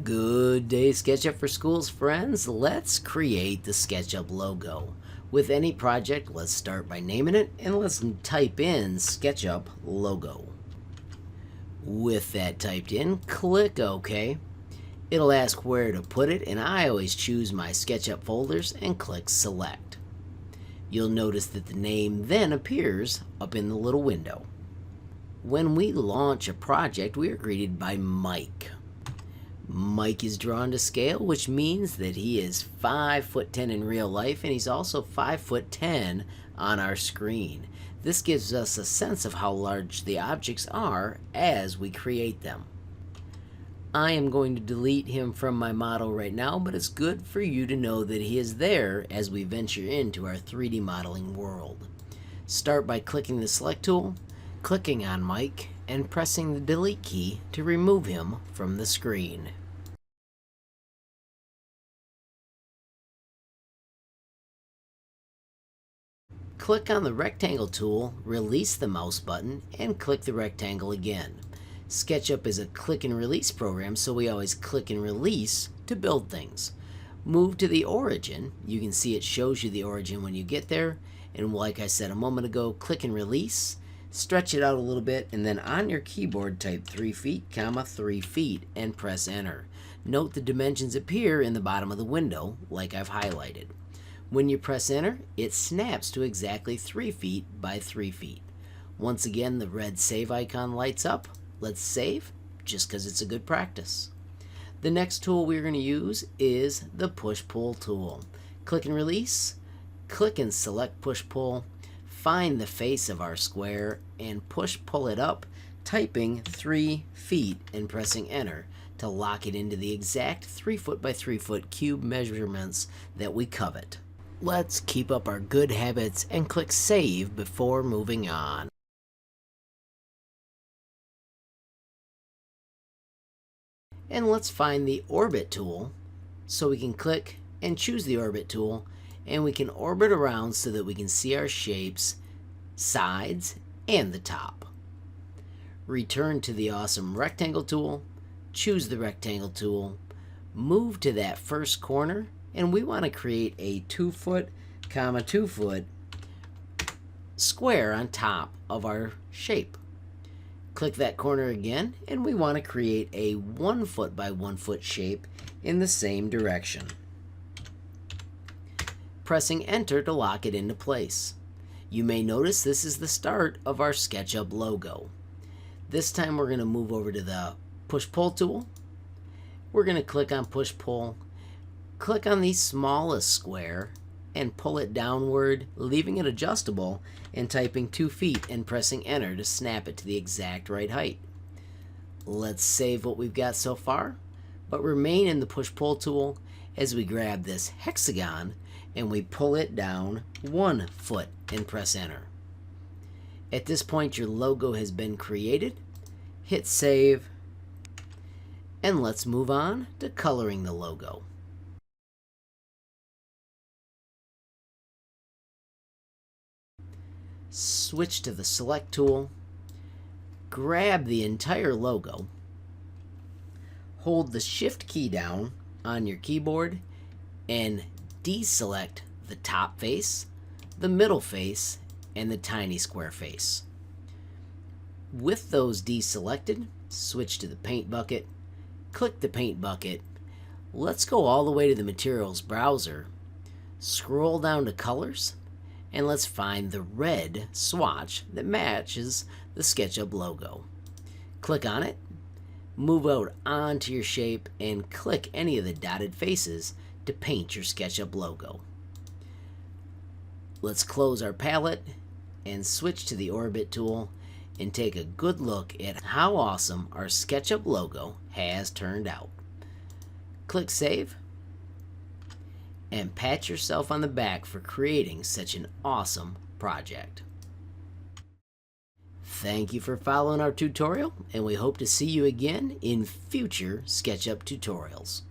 Good day, SketchUp for Schools friends. Let's create the SketchUp logo. With any project, let's start by naming it and let's type in SketchUp logo. With that typed in, click OK. It'll ask where to put it, and I always choose my SketchUp folders and click Select. You'll notice that the name then appears up in the little window. When we launch a project, we are greeted by Mike. Mike is drawn to scale, which means that he is 5'10" in real life, and he's also 5'10" on our screen. This gives us a sense of how large the objects are as we create them. I am going to delete him from my model right now, but it's good for you to know that he is there as we venture into our 3D modeling world. Start by clicking the Select tool, clicking on Mike, and pressing the Delete key to remove him from the screen. Click on the Rectangle tool, release the mouse button, and click the rectangle again. SketchUp is a click and release program, so we always click and release to build things. Move to the origin. You can see it shows you the origin when you get there, and like I said a moment ago, click and release. Stretch it out a little bit, and then on your keyboard type 3 feet, 3 feet, and press enter. Note the dimensions appear in the bottom of the window, like I've highlighted. When you press enter, it snaps to exactly 3 feet by 3 feet. Once again, the red save icon lights up. Let's save, just because it's a good practice. The next tool we're going to use is the push-pull tool. Click and release, click and select push-pull. Find the face of our square and push-pull it up, typing 3 feet and pressing enter to lock it into the exact 3 foot by 3 foot cube measurements that we covet. Let's keep up our good habits and click save before moving on. And let's find the orbit tool, so we can click and choose the orbit tool, and we can orbit around so that we can see our shapes, sides, and the top. Return to the awesome rectangle tool, choose the rectangle tool, move to that first corner, and we want to create a 2 foot, 2 foot square on top of our shape. Click that corner again, and we want to create a 1 foot by 1 foot shape in the same direction. Pressing enter to lock it into place. You may notice this is the start of our SketchUp logo. This time we're going to move over to the push-pull tool. We're going to click on push-pull, click on the smallest square, and pull it downward, leaving it adjustable, and typing 2 feet and pressing enter to snap it to the exact right height. Let's save what we've got so far, but remain in the push-pull tool as we grab this hexagon and we pull it down 1 foot and press enter. At this point, your logo has been created. Hit save, and let's move on to coloring the logo. Switch to the Select tool, grab the entire logo, hold the Shift key down on your keyboard, and deselect the top face, the middle face, and the tiny square face. With those deselected, switch to the Paint bucket, click the Paint bucket. Let's go all the way to the Materials browser, scroll down to Colors, and let's find the red swatch that matches the SketchUp logo. Click on it, move out onto your shape, and click any of the dotted faces to paint your SketchUp logo. Let's close our palette and switch to the Orbit tool and take a good look at how awesome our SketchUp logo has turned out. Click Save, and pat yourself on the back for creating such an awesome project. Thank you for following our tutorial, and we hope to see you again in future SketchUp tutorials.